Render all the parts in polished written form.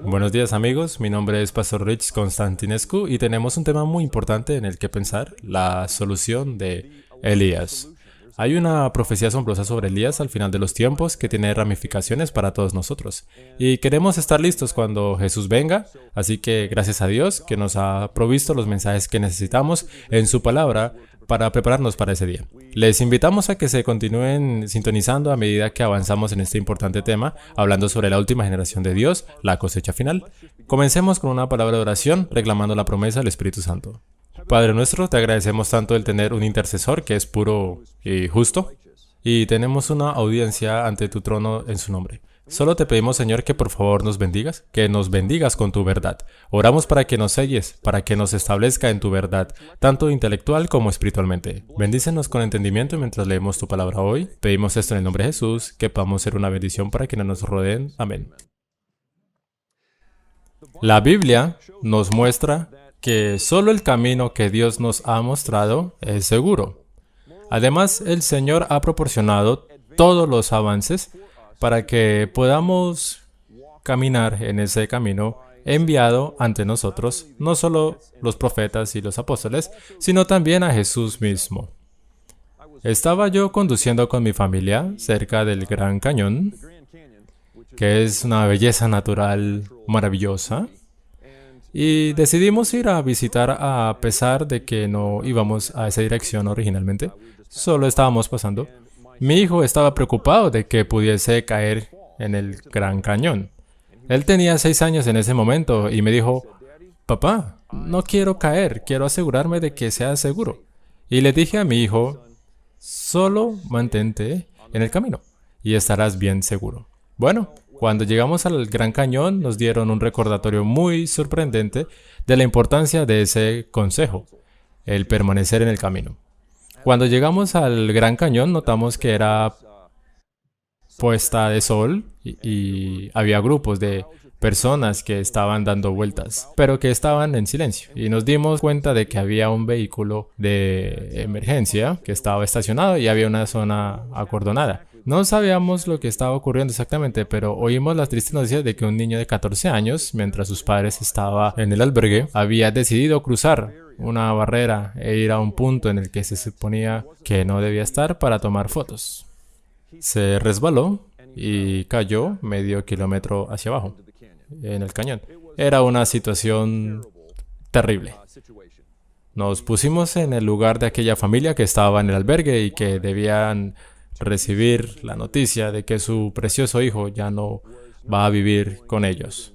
Buenos días amigos, mi nombre es Pastor Rich Constantinescu y tenemos un tema muy importante en el que pensar, la solución de Elías. Hay una profecía asombrosa sobre Elías al final de los tiempos que tiene ramificaciones para todos nosotros. Y queremos estar listos cuando Jesús venga, así que gracias a Dios que nos ha provisto los mensajes que necesitamos en su palabra para prepararnos para ese día. Les invitamos a que se continúen sintonizando a medida que avanzamos en este importante tema, hablando sobre la última generación de Dios, la cosecha final. Comencemos con una palabra de oración, reclamando la promesa del Espíritu Santo. Padre nuestro, te agradecemos tanto el tener un intercesor que es puro y justo, y tenemos una audiencia ante tu trono en su nombre. Solo te pedimos, Señor, que por favor nos bendigas, que nos bendigas con tu verdad. Oramos para que nos selles, para que nos establezca en tu verdad, tanto intelectual como espiritualmente. Bendícenos con entendimiento mientras leemos tu palabra hoy. Pedimos esto en el nombre de Jesús, que podamos ser una bendición para quienes nos rodeen. Amén. La Biblia nos muestra que solo el camino que Dios nos ha mostrado es seguro. Además, el Señor ha proporcionado todos los avances para que podamos caminar en ese camino enviado ante nosotros, no solo los profetas y los apóstoles, sino también a Jesús mismo. Estaba yo conduciendo con mi familia cerca del Gran Cañón, que es una belleza natural maravillosa, y decidimos ir a visitar a pesar de que no íbamos a esa dirección originalmente, solo estábamos pasando. Mi hijo estaba preocupado de que pudiese caer en el Gran Cañón. Él tenía 6 años en ese momento y me dijo, «Papá, no quiero caer, quiero asegurarme de que sea seguro». Y le dije a mi hijo, «Solo mantente en el camino y estarás bien seguro». Bueno, cuando llegamos al Gran Cañón nos dieron un recordatorio muy sorprendente de la importancia de ese consejo, el permanecer en el camino. Cuando llegamos al Gran Cañón notamos que era puesta de sol y había grupos de personas que estaban dando vueltas, pero que estaban en silencio. Y nos dimos cuenta de que había un vehículo de emergencia que estaba estacionado y había una zona acordonada. No sabíamos lo que estaba ocurriendo exactamente, pero oímos la triste noticia de que un niño de 14 años, mientras sus padres estaban en el albergue, había decidido cruzar una barrera e ir a un punto en el que se suponía que no debía estar para tomar fotos. Se resbaló y cayó medio kilómetro hacia abajo, en el cañón. Era una situación terrible. Nos pusimos en el lugar de aquella familia que estaba en el albergue y que debían recibir la noticia de que su precioso hijo ya no va a vivir con ellos.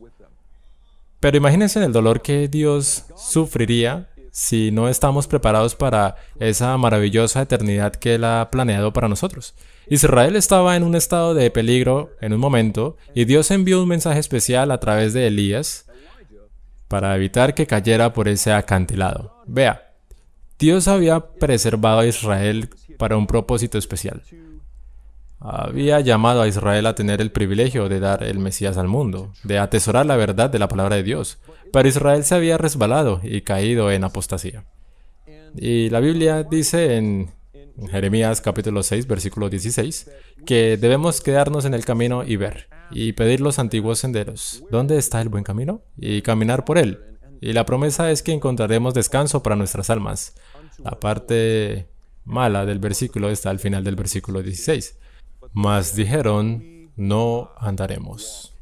Pero imagínense el dolor que Dios sufriría si no estamos preparados para esa maravillosa eternidad que Él ha planeado para nosotros. Israel estaba en un estado de peligro en un momento y Dios envió un mensaje especial a través de Elías para evitar que cayera por ese acantilado. Vea, Dios había preservado a Israel para un propósito especial. Había llamado a Israel a tener el privilegio de dar el Mesías al mundo, de atesorar la verdad de la palabra de Dios. Pero Israel se había resbalado y caído en apostasía. Y la Biblia dice en Jeremías capítulo 6, versículo 16, que debemos quedarnos en el camino y ver, y pedir los antiguos senderos. ¿Dónde está el buen camino? Y caminar por él. Y la promesa es que encontraremos descanso para nuestras almas. La parte mala del versículo está al final del versículo 16. Mas dijeron, no andaremos.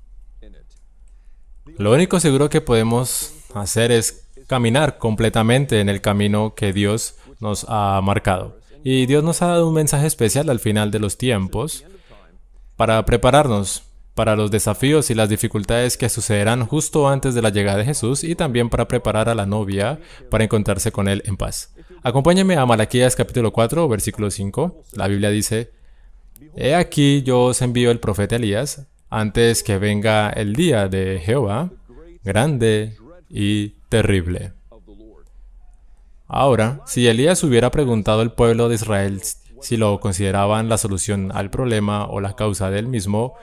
Lo único seguro que podemos hacer es caminar completamente en el camino que Dios nos ha marcado. Y Dios nos ha dado un mensaje especial al final de los tiempos para prepararnos para los desafíos y las dificultades que sucederán justo antes de la llegada de Jesús y también para preparar a la novia para encontrarse con Él en paz. Acompáñame a Malaquías capítulo 4, versículo 5. La Biblia dice, «He aquí yo os envío el profeta Elías antes que venga el día de Jehová, grande y terrible». Ahora, si Elías hubiera preguntado al pueblo de Israel si lo consideraban la solución al problema o la causa del mismo,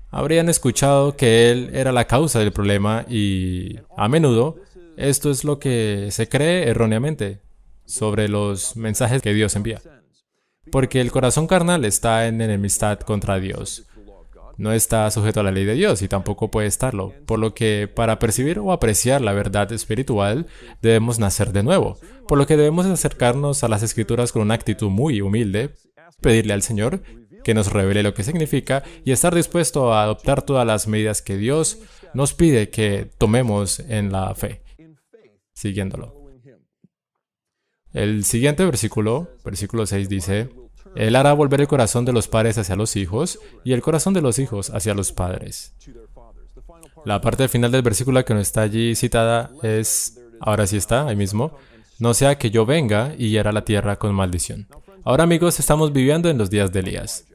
habrían escuchado que él era la causa del problema y, a menudo, esto es lo que se cree erróneamente sobre los mensajes que Dios envía. Porque el corazón carnal está en enemistad contra Dios. no está sujeto a la ley de Dios y tampoco puede estarlo, por lo que para percibir o apreciar la verdad espiritual debemos nacer de nuevo, por lo que debemos acercarnos a las Escrituras con una actitud muy humilde, pedirle al Señor que nos revele lo que significa y estar dispuesto a adoptar todas las medidas que Dios nos pide que tomemos en la fe, siguiéndolo. El siguiente versículo, versículo 6 dice: Él hará volver el corazón de los padres hacia los hijos y el corazón de los hijos hacia los padres. La parte final del versículo que no está allí citada es, ahora sí está, ahí mismo: no sea que yo venga y hiera la tierra con maldición. Ahora, amigos, estamos viviendo en los días de Elías.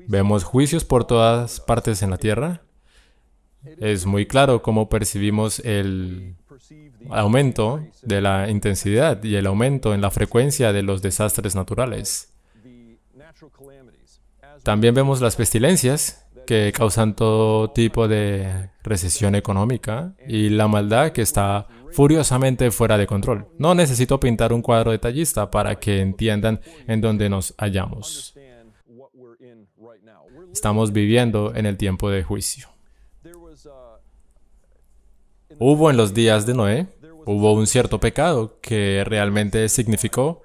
Vemos juicios por todas partes en la tierra. Es muy claro cómo percibimos el aumento de la intensidad y el aumento en la frecuencia de los desastres naturales. También vemos las pestilencias que causan todo tipo de recesión económica y la maldad que está furiosamente fuera de control. No necesito pintar un cuadro detallista para que entiendan en dónde nos hallamos. Estamos viviendo en el tiempo de juicio. Hubo en los días de Noé, hubo un cierto pecado que realmente significó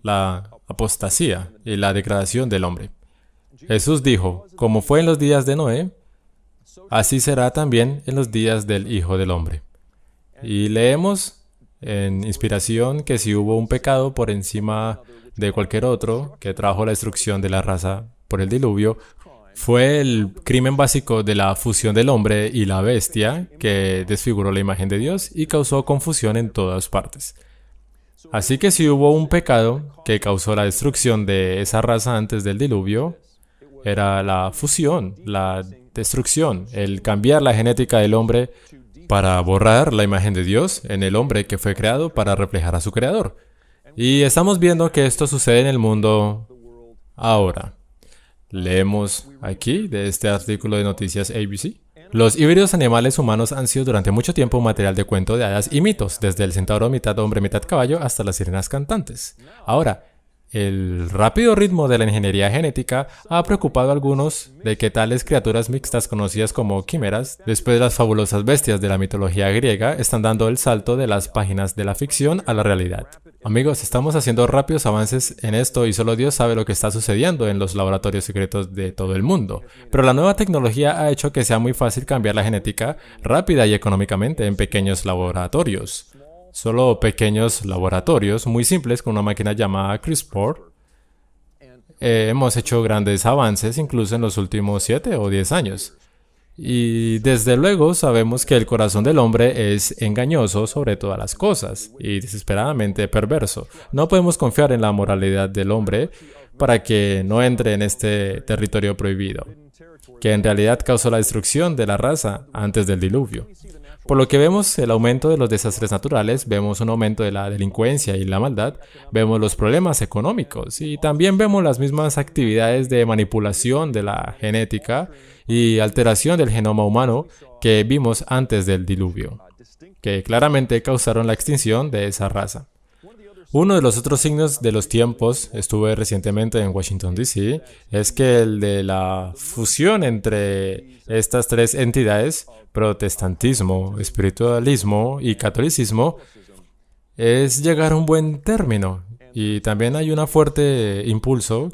la apostasía y la degradación del hombre. Jesús dijo: como fue en los días de Noé, así será también en los días del Hijo del Hombre. Y leemos en inspiración que si hubo un pecado por encima de cualquier otro que trajo la destrucción de la raza por el diluvio, fue el crimen básico de la fusión del hombre y la bestia que desfiguró la imagen de Dios y causó confusión en todas partes. Así que si hubo un pecado que causó la destrucción de esa raza antes del diluvio, era la fusión, la destrucción, el cambiar la genética del hombre para borrar la imagen de Dios en el hombre que fue creado para reflejar a su creador. Y estamos viendo que esto sucede en el mundo ahora. Leemos aquí de este artículo de noticias ABC. Los híbridos animales humanos han sido durante mucho tiempo un material de cuento de hadas y mitos, desde el centauro mitad hombre mitad caballo hasta las sirenas cantantes. Ahora, el rápido ritmo de la ingeniería genética ha preocupado a algunos de que tales criaturas mixtas conocidas como quimeras, después de las fabulosas bestias de la mitología griega, están dando el salto de las páginas de la ficción a la realidad. Amigos, estamos haciendo rápidos avances en esto y solo Dios sabe lo que está sucediendo en los laboratorios secretos de todo el mundo. Pero la nueva tecnología ha hecho que sea muy fácil cambiar la genética rápida y económicamente en pequeños laboratorios. Solo pequeños laboratorios muy simples con una máquina llamada CRISPR. Hemos hecho grandes avances incluso en los últimos 7 o 10 años. Y desde luego sabemos que el corazón del hombre es engañoso sobre todas las cosas y desesperadamente perverso. No podemos confiar en la moralidad del hombre para que no entre en este territorio prohibido, que en realidad causó la destrucción de la raza antes del diluvio. Por lo que vemos el aumento de los desastres naturales, vemos un aumento de la delincuencia y la maldad, vemos los problemas económicos y también vemos las mismas actividades de manipulación de la genética y alteración del genoma humano que vimos antes del diluvio, que claramente causaron la extinción de esa raza. Uno de los otros signos de los tiempos, estuve recientemente en Washington, D.C., es que el de la fusión entre estas tres entidades, protestantismo, espiritualismo y catolicismo, es llegar a un buen término. Y también hay un fuerte impulso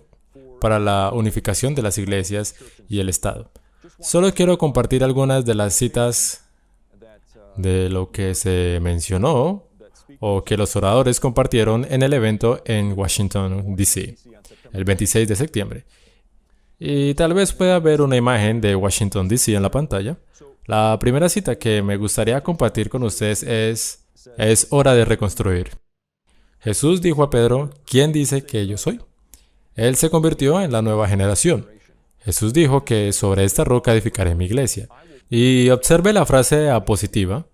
para la unificación de las iglesias y el Estado. Solo quiero compartir algunas de las citas de lo que se mencionó o que los oradores compartieron en el evento en Washington, D.C., el 26 de septiembre. Y tal vez pueda ver una imagen de Washington, D.C. en la pantalla. La primera cita que me gustaría compartir con ustedes es hora de reconstruir. Jesús dijo a Pedro: ¿quién dice que yo soy? Él se convirtió en la nueva generación. Jesús dijo que sobre esta roca edificaré mi iglesia. Y observe la frase apositiva.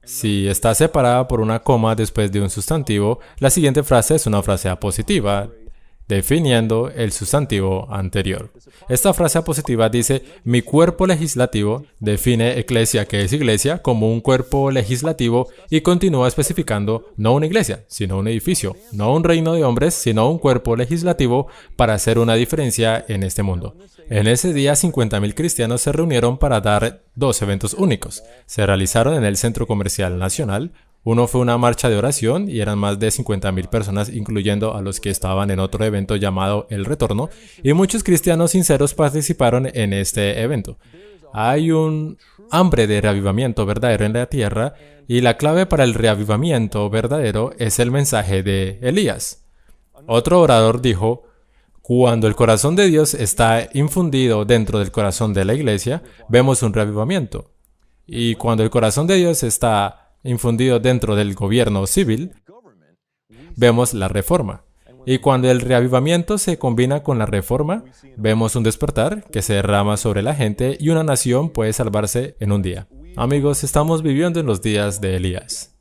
Si está separada por una coma después de un sustantivo, la siguiente frase es una frase apositiva. definiendo el sustantivo anterior. Esta frase apositiva dice, mi cuerpo legislativo define eclesia, que es iglesia, como un cuerpo legislativo y continúa especificando no una iglesia, sino un edificio, no un reino de hombres, sino un cuerpo legislativo para hacer una diferencia en este mundo. En ese día 50.000 cristianos se reunieron para dar dos eventos únicos. Se realizaron en el Centro Comercial Nacional. Uno fue una marcha de oración y eran más de 50.000 personas, incluyendo a los que estaban en otro evento llamado El Retorno, y muchos cristianos sinceros participaron en este evento. Hay un hambre de reavivamiento verdadero en la tierra, y la clave para el reavivamiento verdadero es el mensaje de Elías. Otro orador dijo, cuando el corazón de Dios está infundido dentro del corazón de la iglesia, vemos un reavivamiento. Y cuando el corazón de Dios está infundido dentro del gobierno civil, vemos la reforma. Y cuando el reavivamiento se combina con la reforma, vemos un despertar que se derrama sobre la gente y una nación puede salvarse en un día. Amigos, estamos viviendo en los días de Elías.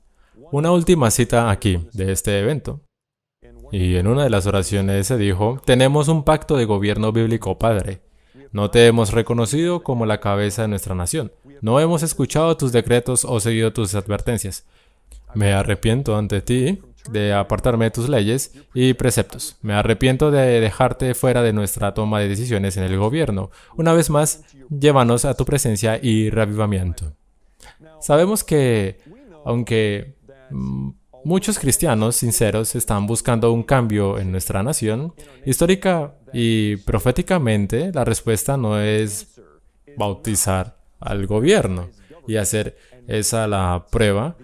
Una última cita aquí de este evento. Y en una de las oraciones se dijo, tenemos un pacto de gobierno bíblico, Padre. No te hemos reconocido como la cabeza de nuestra nación. No hemos escuchado tus decretos o seguido tus advertencias. Me arrepiento ante ti de apartarme de tus leyes y preceptos. Me arrepiento de dejarte fuera de nuestra toma de decisiones en el gobierno. Una vez más, llévanos a tu presencia y reavivamiento. Sabemos que, aunque muchos cristianos sinceros están buscando un cambio en nuestra nación, histórica y proféticamente la respuesta no es bautizar al gobierno y hacer esa la prueba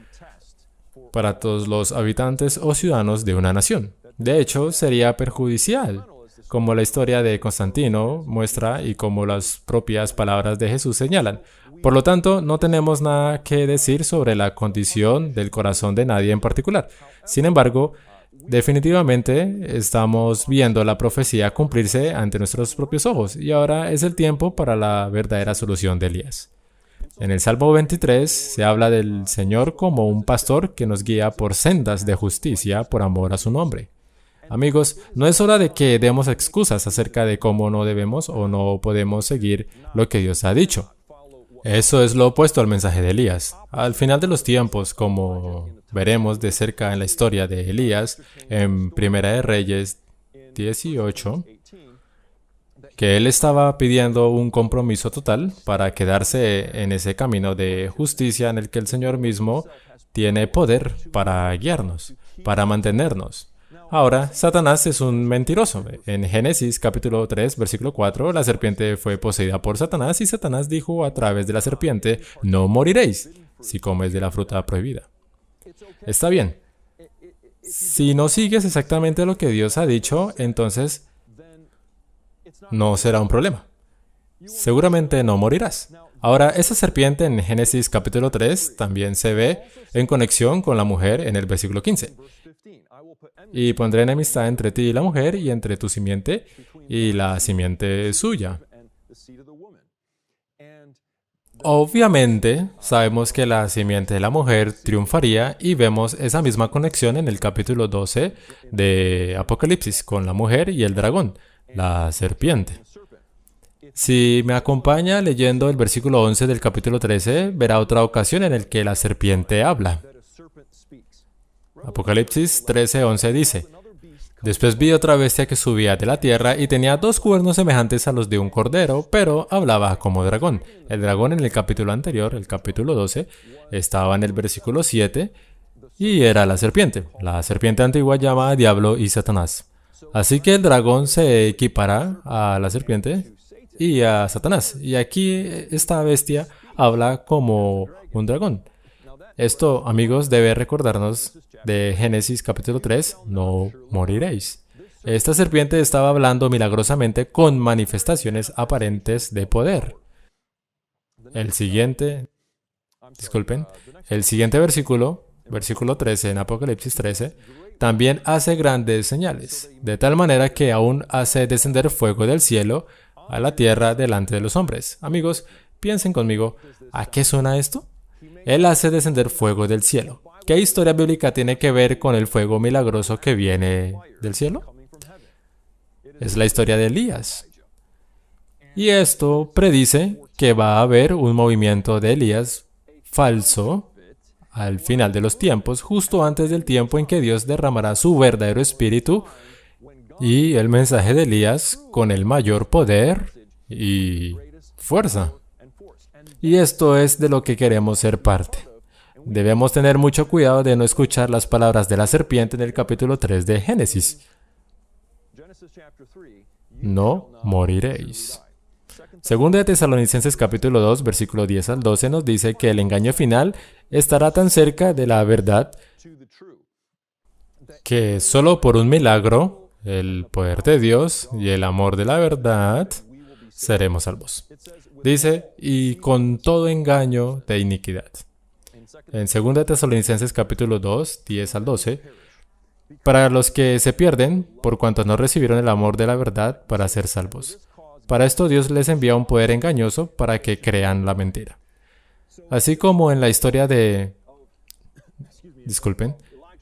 para todos los habitantes o ciudadanos de una nación. De hecho, sería perjudicial, como la historia de Constantino muestra y como las propias palabras de Jesús señalan. Por lo tanto, no tenemos nada que decir sobre la condición del corazón de nadie en particular. Sin embargo, definitivamente estamos viendo la profecía cumplirse ante nuestros propios ojos y ahora es el tiempo para la verdadera solución de Elías. En el Salmo 23 se habla del Señor como un pastor que nos guía por sendas de justicia por amor a su nombre. Amigos, no es hora de que demos excusas acerca de cómo no debemos o no podemos seguir lo que Dios ha dicho. Eso es lo opuesto al mensaje de Elías. Al final de los tiempos, como veremos de cerca en la historia de Elías, en Primera de Reyes 18, que él estaba pidiendo un compromiso total para quedarse en ese camino de justicia en el que el Señor mismo tiene poder para guiarnos, para mantenernos. Ahora, Satanás es un mentiroso. En Génesis capítulo 3, versículo 4, la serpiente fue poseída por Satanás y Satanás dijo a través de la serpiente, no moriréis si comes de la fruta prohibida. Está bien. Si no sigues exactamente lo que Dios ha dicho, entonces no será un problema. Seguramente no morirás. Ahora, esa serpiente en Génesis capítulo 3 también se ve en conexión con la mujer en el versículo 15. Y pondré enemistad entre ti y la mujer, y entre tu simiente y la simiente suya. Obviamente, sabemos que la simiente de la mujer triunfaría y vemos esa misma conexión en el capítulo 12 de Apocalipsis con la mujer y el dragón, la serpiente. Si me acompaña leyendo el versículo 11 del capítulo 13, verá otra ocasión en la que la serpiente habla. Apocalipsis 13:11 dice, después vi otra bestia que subía de la tierra y tenía 2 cuernos semejantes a los de un cordero, pero hablaba como dragón. El dragón en el capítulo anterior, el capítulo 12, estaba en el versículo 7 y era la serpiente. La serpiente antigua llama a Diablo y Satanás. Así que el dragón se equipará a la serpiente y a Satanás. Y aquí esta bestia habla como un dragón. Esto, amigos, debe recordarnos de Génesis capítulo 3, no moriréis. Esta serpiente estaba hablando milagrosamente con manifestaciones aparentes de poder. El siguiente versículo, versículo 13 en Apocalipsis 13, también hace grandes señales, de tal manera que aún hace descender fuego del cielo a la tierra delante de los hombres. Amigos, piensen conmigo, ¿a qué suena esto? Él hace descender fuego del cielo. ¿Qué historia bíblica tiene que ver con el fuego milagroso que viene del cielo? Es la historia de Elías. Y esto predice que va a haber un movimiento de Elías falso al final de los tiempos, justo antes del tiempo en que Dios derramará su verdadero espíritu y el mensaje de Elías con el mayor poder y fuerza. Y esto es de lo que queremos ser parte. Debemos tener mucho cuidado de no escuchar las palabras de la serpiente en el capítulo 3 de Génesis. No moriréis. Segunda de Tesalonicenses capítulo 2, versículo 10 al 12 nos dice que el engaño final estará tan cerca de la verdad que solo por un milagro, el poder de Dios y el amor de la verdad, seremos salvos. Dice, y con todo engaño de iniquidad. En 2 Tesalonicenses capítulo 2, 10 al 12, para los que se pierden, por cuanto no recibieron el amor de la verdad para ser salvos. Para esto Dios les envía un poder engañoso para que crean la mentira. Así como en la historia de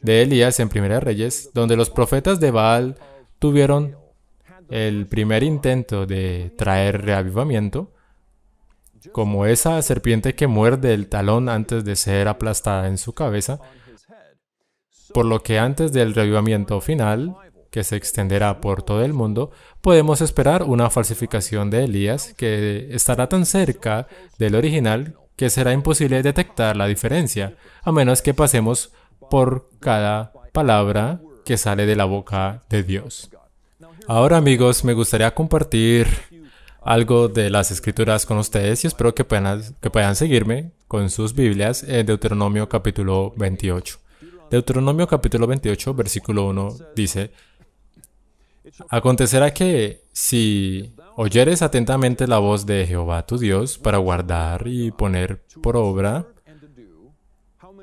Elías en Primera de Reyes, donde los profetas de Baal tuvieron el primer intento de traer reavivamiento, como esa serpiente que muerde el talón antes de ser aplastada en su cabeza, por lo que antes del reavivamiento final, que se extenderá por todo el mundo, podemos esperar una falsificación de Elías que estará tan cerca del original que será imposible detectar la diferencia, a menos que pasemos por cada palabra que sale de la boca de Dios. Ahora, amigos, me gustaría compartir algo de las Escrituras con ustedes y espero que puedan seguirme con sus Biblias en Deuteronomio capítulo 28. Deuteronomio capítulo 28, versículo 1 dice: Acontecerá que si oyeres atentamente la voz de Jehová tu Dios para guardar y poner por obra,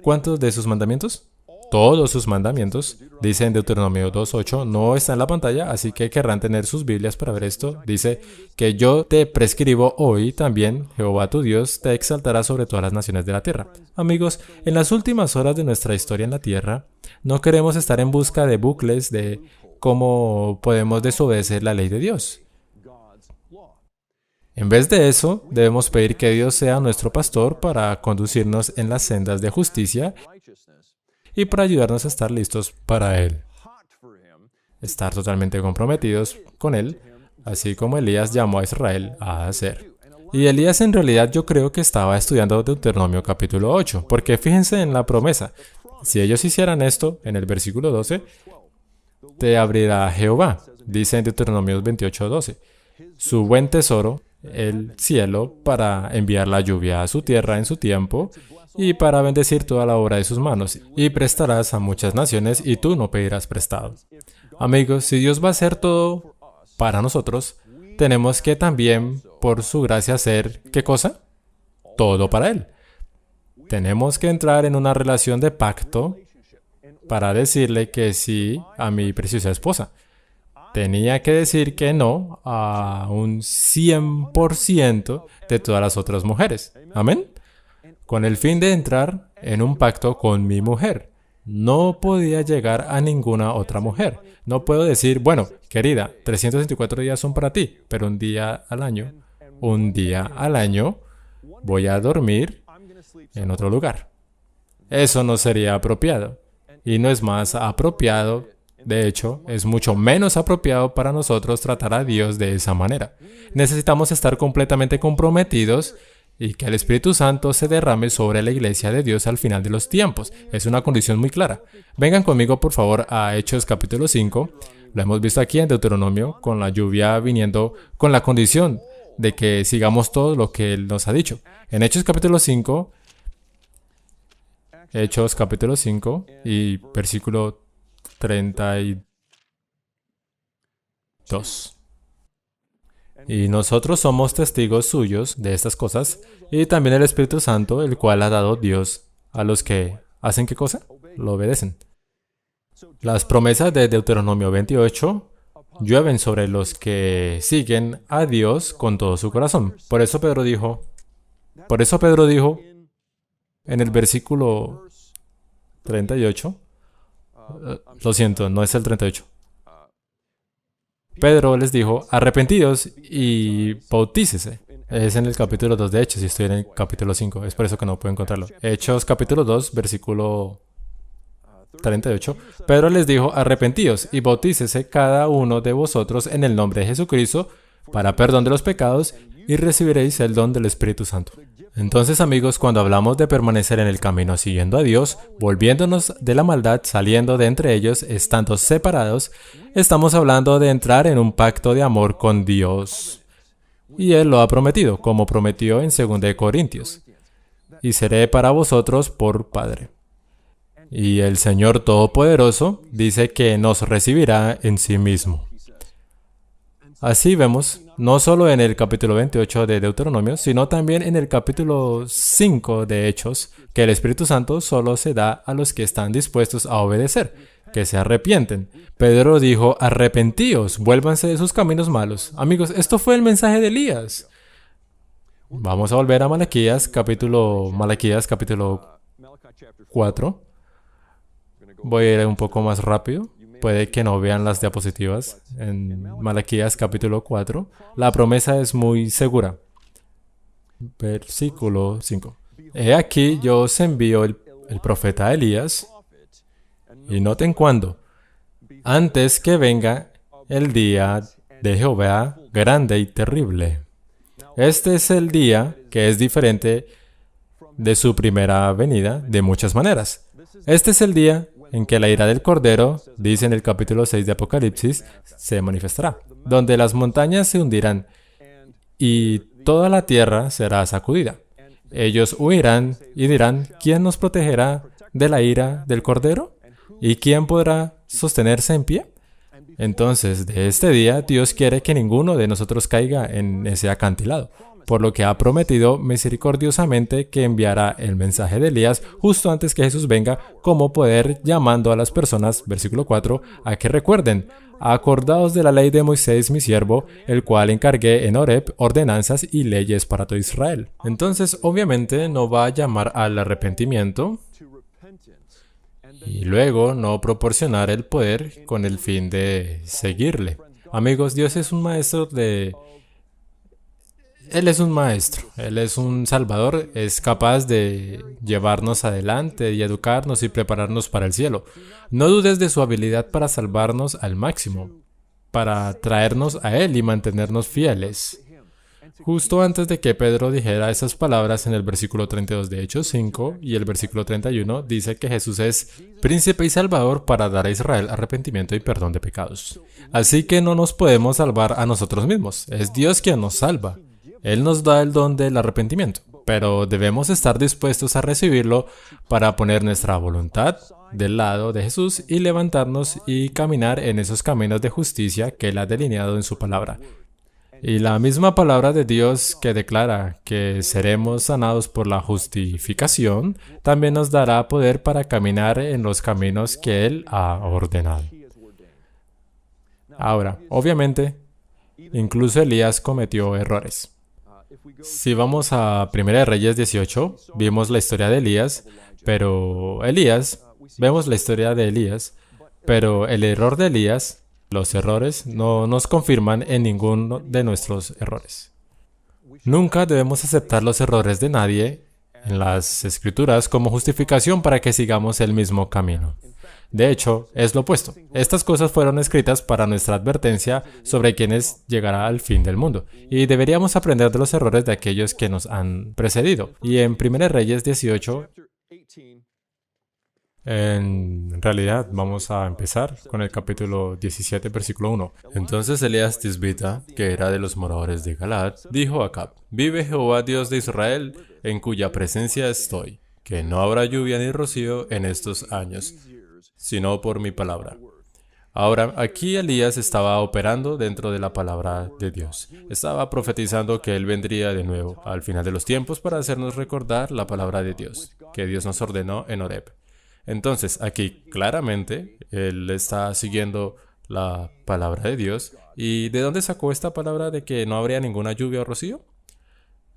¿cuántos de sus mandamientos? Todos sus mandamientos, dice en Deuteronomio 2.8, no está en la pantalla, así que querrán tener sus Biblias para ver esto. Dice que yo te prescribo hoy también, Jehová tu Dios te exaltará sobre todas las naciones de la tierra. Amigos, en las últimas horas de nuestra historia en la tierra, no queremos estar en busca de bucles de cómo podemos desobedecer la ley de Dios. En vez de eso, debemos pedir que Dios sea nuestro pastor para conducirnos en las sendas de justicia y para ayudarnos a estar listos para Él. Estar totalmente comprometidos con Él, así como Elías llamó a Israel a hacer. Y Elías en realidad yo creo que estaba estudiando Deuteronomio capítulo 8, porque fíjense en la promesa. Si ellos hicieran esto, en el versículo 12, te abrirá Jehová, dice en Deuteronomio 28:12, su buen tesoro, el cielo, para enviar la lluvia a su tierra en su tiempo, y para bendecir toda la obra de sus manos, y prestarás a muchas naciones, y tú no pedirás prestado. Amigos, si Dios va a hacer todo para nosotros, tenemos que también, por su gracia, hacer, ¿qué cosa? Todo para Él. Tenemos que entrar en una relación de pacto para decirle que sí a mi preciosa esposa. Tenía que decir que no a un 100% de todas las otras mujeres. ¿Amén? Con el fin de entrar en un pacto con mi mujer. No podía llegar a ninguna otra mujer. No puedo decir, bueno, querida, 364 días son para ti, pero un día al año voy a dormir en otro lugar. Eso no sería apropiado. Y no es más apropiado, de hecho, es mucho menos apropiado para nosotros tratar a Dios de esa manera. Necesitamos estar completamente comprometidos y que el Espíritu Santo se derrame sobre la iglesia de Dios al final de los tiempos. Es una condición muy clara. Vengan conmigo, por favor, a Hechos capítulo 5. Lo hemos visto aquí en Deuteronomio, con la lluvia viniendo, con la condición de que sigamos todo lo que Él nos ha dicho. En Hechos capítulo 5 y versículo 32. Y nosotros somos testigos suyos de estas cosas, y también el Espíritu Santo, el cual ha dado Dios a los que hacen ¿qué cosa? Lo obedecen. Las promesas de Deuteronomio 28 llueven sobre los que siguen a Dios con todo su corazón. Por eso Pedro dijo en el versículo 38, lo siento, no es el 38. Pedro les dijo, arrepentíos y bautícese. Es en el capítulo 2 de Hechos y estoy en el capítulo 5. Es por eso que no puedo encontrarlo. Hechos capítulo 2, versículo 38. Pedro les dijo, arrepentíos y bautícese cada uno de vosotros en el nombre de Jesucristo para perdón de los pecados y recibiréis el don del Espíritu Santo. Entonces, amigos, cuando hablamos de permanecer en el camino siguiendo a Dios, volviéndonos de la maldad, saliendo de entre ellos, estando separados, estamos hablando de entrar en un pacto de amor con Dios. Y Él lo ha prometido, como prometió en 2 Corintios. Y seré para vosotros por Padre. Y el Señor Todopoderoso dice que nos recibirá en sí mismo. Así vemos, no solo en el capítulo 28 de Deuteronomio, sino también en el capítulo 5 de Hechos, que el Espíritu Santo solo se da a los que están dispuestos a obedecer, que se arrepienten. Pedro dijo, arrepentíos, vuélvanse de sus caminos malos. Amigos, esto fue el mensaje de Elías. Vamos a volver a Malaquías capítulo 4. Voy a ir un poco más rápido. Puede que no vean las diapositivas. En Malaquías capítulo 4, la promesa es muy segura. Versículo 5. He aquí yo os envío el profeta Elías, y noten cuándo, antes que venga el día de Jehová grande y terrible. Este es el día que es diferente de su primera venida de muchas maneras. Este es el día en que la ira del Cordero, dice en el capítulo 6 de Apocalipsis, se manifestará, donde las montañas se hundirán y toda la tierra será sacudida. Ellos huirán y dirán, ¿quién nos protegerá de la ira del Cordero? ¿Y quién podrá sostenerse en pie? Entonces, de este día, Dios quiere que ninguno de nosotros caiga en ese acantilado, por lo que ha prometido misericordiosamente que enviará el mensaje de Elías justo antes que Jesús venga como poder, llamando a las personas, versículo 4, a que recuerden, acordaos de la ley de Moisés mi siervo, el cual encargué en Horeb ordenanzas y leyes para todo Israel. Entonces, obviamente, no va a llamar al arrepentimiento y luego no proporcionar el poder con el fin de seguirle. Amigos, Dios es un maestro Él es un maestro, Él es un salvador, es capaz de llevarnos adelante y educarnos y prepararnos para el cielo. No dudes de su habilidad para salvarnos al máximo, para traernos a Él y mantenernos fieles. Justo antes de que Pedro dijera esas palabras en el versículo 32 de Hechos 5 y el versículo 31 dice que Jesús es príncipe y salvador para dar a Israel arrepentimiento y perdón de pecados. Así que no nos podemos salvar a nosotros mismos, es Dios quien nos salva. Él nos da el don del arrepentimiento, pero debemos estar dispuestos a recibirlo para poner nuestra voluntad del lado de Jesús y levantarnos y caminar en esos caminos de justicia que Él ha delineado en su palabra. Y la misma palabra de Dios que declara que seremos sanados por la justificación, también nos dará poder para caminar en los caminos que Él ha ordenado. Ahora, obviamente, incluso Elías cometió errores. Si vamos a 1 Reyes 18, vimos la historia de Elías, pero vemos la historia de Elías, pero el error de Elías, los errores, no nos confirman en ninguno de nuestros errores. Nunca debemos aceptar los errores de nadie en las Escrituras como justificación para que sigamos el mismo camino. De hecho, es lo opuesto. Estas cosas fueron escritas para nuestra advertencia sobre quienes llegará al fin del mundo. Y deberíamos aprender de los errores de aquellos que nos han precedido. Y en 1 Reyes 18, en realidad vamos a empezar con el capítulo 17, versículo 1. Entonces Elías Tisbita, que era de los moradores de Galaad, dijo a Acab, vive Jehová Dios de Israel, en cuya presencia estoy, que no habrá lluvia ni rocío en estos años, sino por mi palabra. Ahora, aquí Elías estaba operando dentro de la palabra de Dios. Estaba profetizando que Él vendría de nuevo al final de los tiempos para hacernos recordar la palabra de Dios, que Dios nos ordenó en Horeb. Entonces, aquí claramente, Él está siguiendo la palabra de Dios. ¿Y de dónde sacó esta palabra de que no habría ninguna lluvia o rocío?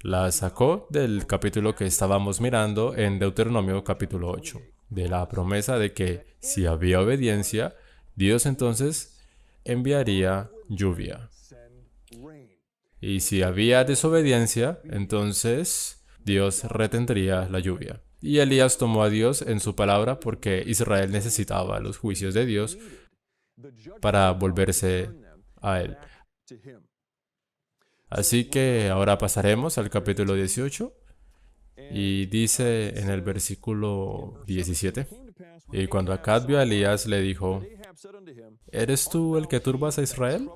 La sacó del capítulo que estábamos mirando en Deuteronomio capítulo 8. De la promesa de que si había obediencia, Dios entonces enviaría lluvia. Y si había desobediencia, entonces Dios retendría la lluvia. Y Elías tomó a Dios en su palabra porque Israel necesitaba los juicios de Dios para volverse a Él. Así que ahora pasaremos al capítulo 18 y dice en el versículo 17: Y cuando Acab vio a Elías, le dijo: ¿Eres tú el que turbas a Israel?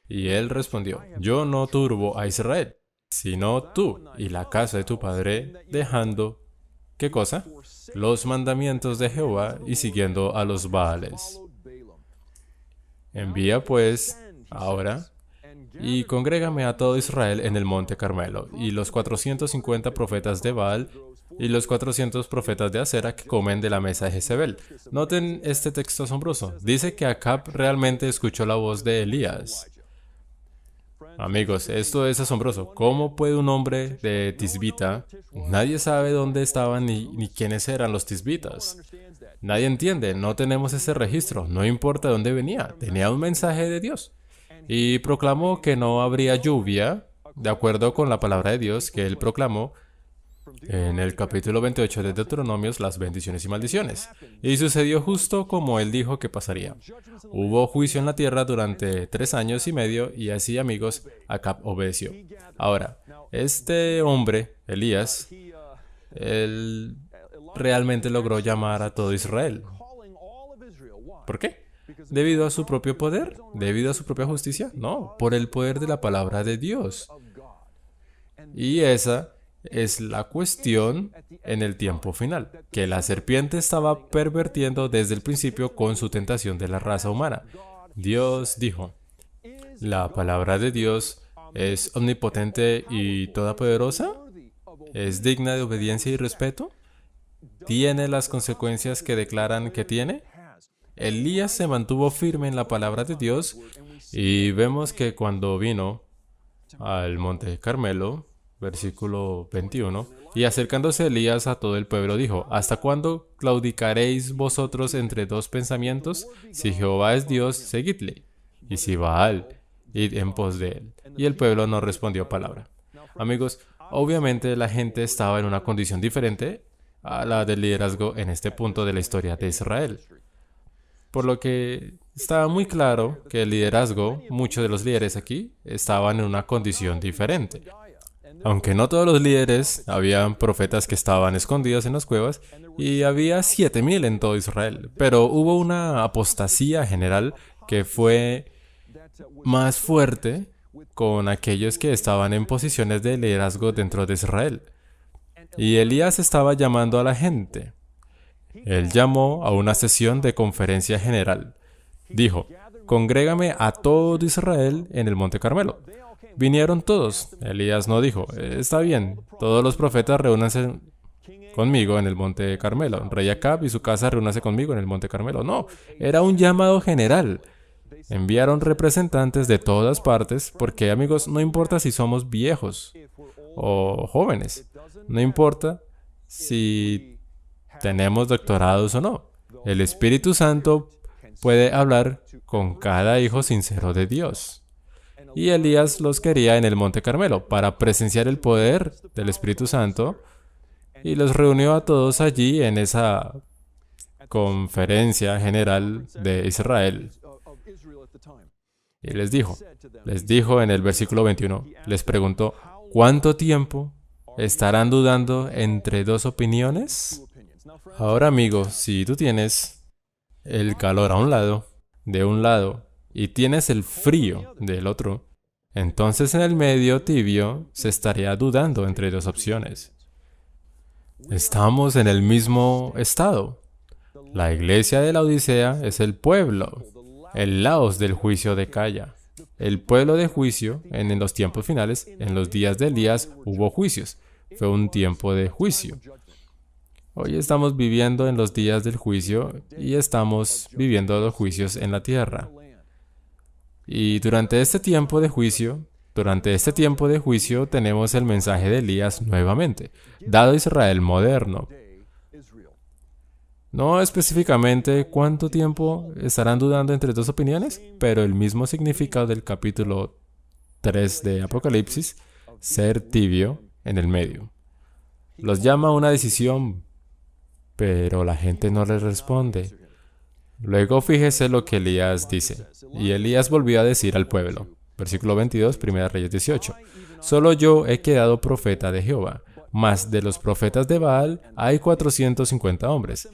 Y él respondió: Yo no turbo a Israel, sino tú y la casa de tu padre, dejando, ¿qué cosa? Los mandamientos de Jehová y siguiendo a los Baales. Envía pues ahora y congrégame a todo Israel en el monte Carmelo, y los 450 profetas de Baal y los 400 profetas de Acera que comen de la mesa de Jezebel. Noten este texto asombroso. Dice que Acab realmente escuchó la voz de Elías. Amigos, esto es asombroso. ¿Cómo puede un hombre de Tisbita? Nadie sabe dónde estaban ni quiénes eran los tisbitas. Nadie entiende, no tenemos ese registro, no importa dónde venía, tenía un mensaje de Dios. Y proclamó que no habría lluvia, de acuerdo con la palabra de Dios que él proclamó en el capítulo 28 de Deuteronomios, las bendiciones y maldiciones. Y sucedió justo como él dijo que pasaría. Hubo juicio en la tierra durante 3 años y medio, y así, amigos, Acab obedeció. Ahora, este hombre, Elías, él realmente logró llamar a todo Israel. ¿Por qué? ¿Debido a su propio poder? ¿Debido a su propia justicia? No, por el poder de la palabra de Dios. Y esa es la cuestión en el tiempo final, que la serpiente estaba pervirtiendo desde el principio con su tentación de la raza humana. Dios dijo: ¿La palabra de Dios es omnipotente y todopoderosa? ¿Es digna de obediencia y respeto? ¿Tiene las consecuencias que declaran que tiene? Elías se mantuvo firme en la palabra de Dios, y vemos que cuando vino al monte Carmelo, versículo 21, y acercándose Elías a todo el pueblo dijo: ¿Hasta cuándo claudicaréis vosotros entre dos pensamientos? Si Jehová es Dios, seguidle, y si Baal, id en pos de él. Y el pueblo no respondió palabra. Amigos, obviamente la gente estaba en una condición diferente a la del liderazgo en este punto de la historia de Israel. Por lo que estaba muy claro que el liderazgo, muchos de los líderes aquí, estaban en una condición diferente. Aunque no todos los líderes, habían profetas que estaban escondidos en las cuevas, y había 7,000 en todo Israel. Pero hubo una apostasía general que fue más fuerte con aquellos que estaban en posiciones de liderazgo dentro de Israel. Y Elías estaba llamando a la gente. Él llamó a una sesión de conferencia general. Dijo: congrégame a todo Israel en el monte Carmelo. Vinieron todos. Elías no dijo: está bien, todos los profetas reúnanse conmigo en el monte Carmelo. Rey Acab y su casa reúnanse conmigo en el monte Carmelo. No, era un llamado general. Enviaron representantes de todas partes porque, amigos, no importa si somos viejos o jóvenes. No importa si tenemos doctorados o no. El Espíritu Santo puede hablar con cada hijo sincero de Dios. Y Elías los quería en el monte Carmelo para presenciar el poder del Espíritu Santo, y los reunió a todos allí en esa conferencia general de Israel. Y les dijo en el versículo 21, les preguntó: ¿cuánto tiempo estarán dudando entre dos opiniones? Ahora, amigo, si tú tienes el calor de un lado, y tienes el frío del otro, entonces en el medio tibio se estaría dudando entre dos opciones. Estamos en el mismo estado. La iglesia de la Odisea es el pueblo, el laos del juicio de Calla. El pueblo de juicio en los tiempos finales, en los días de Elías, hubo juicios. Fue un tiempo de juicio. Hoy estamos viviendo en los días del juicio y estamos viviendo los juicios en la tierra. Y durante este tiempo de juicio tenemos el mensaje de Elías nuevamente, dado a Israel moderno. No específicamente cuánto tiempo estarán dudando entre dos opiniones, pero el mismo significado del capítulo 3 de Apocalipsis, ser tibio en el medio. Los llama a una decisión, pero la gente no le responde. Luego fíjese lo que Elías dice. Y Elías volvió a decir al pueblo. Versículo 22, 1 Reyes 18. Solo yo he quedado profeta de Jehová, mas de los profetas de Baal hay 450 hombres.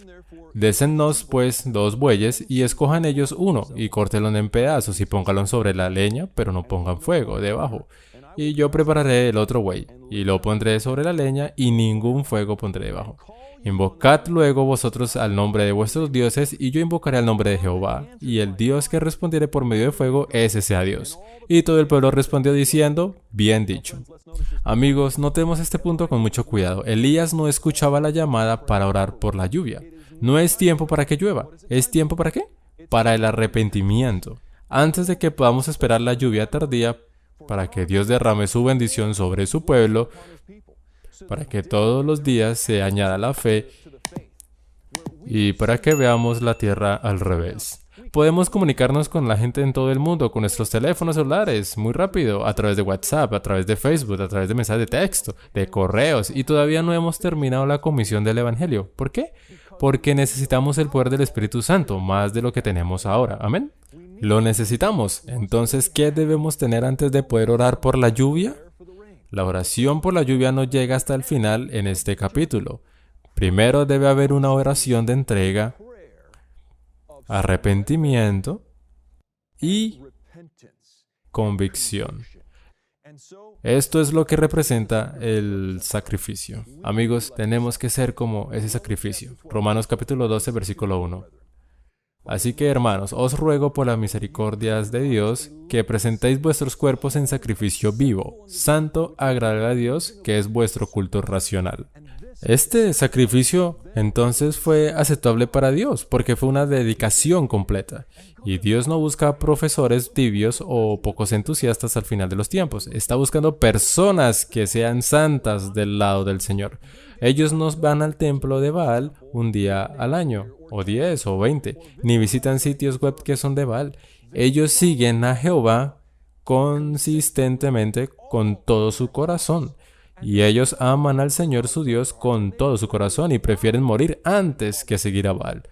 Désennos pues 2 bueyes y escojan ellos uno y córtenlo en pedazos y pónganlo sobre la leña, pero no pongan fuego debajo. Y yo prepararé el otro buey y lo pondré sobre la leña y ningún fuego pondré debajo. Invocad luego vosotros al nombre de vuestros dioses, y yo invocaré al nombre de Jehová, y el Dios que respondiere por medio de fuego, ese sea Dios. Y todo el pueblo respondió diciendo, bien dicho. Amigos, notemos este punto con mucho cuidado. Elías no escuchaba la llamada para orar por la lluvia. No es tiempo para que llueva. ¿Es tiempo para qué? Para el arrepentimiento. Antes de que podamos esperar la lluvia tardía, para que Dios derrame su bendición sobre su pueblo, para que todos los días se añada la fe y para que veamos la tierra al revés. Podemos comunicarnos con la gente en todo el mundo con nuestros teléfonos celulares muy rápido, a través de WhatsApp, a través de Facebook, a través de mensajes de texto, de correos, y todavía no hemos terminado la comisión del Evangelio. ¿Por qué? Porque necesitamos el poder del Espíritu Santo más de lo que tenemos ahora. Amén. Lo necesitamos. Entonces, ¿qué debemos tener antes de poder orar por la lluvia? La oración por la lluvia no llega hasta el final en este capítulo. Primero debe haber una oración de entrega, arrepentimiento y convicción. Esto es lo que representa el sacrificio. Amigos, tenemos que ser como ese sacrificio. Romanos capítulo 12, versículo 1. Así que, hermanos, os ruego por las misericordias de Dios que presentéis vuestros cuerpos en sacrificio vivo, santo, agradable a Dios, que es vuestro culto racional. Este sacrificio entonces fue aceptable para Dios porque fue una dedicación completa. Y Dios no busca profesores tibios o pocos entusiastas al final de los tiempos. Está buscando personas que sean santas del lado del Señor. Ellos no van al templo de Baal un día al año, o 10 o 20, ni visitan sitios web que son de Baal. Ellos siguen a Jehová consistentemente con todo su corazón. Y ellos aman al Señor su Dios con todo su corazón y prefieren morir antes que seguir a Baal.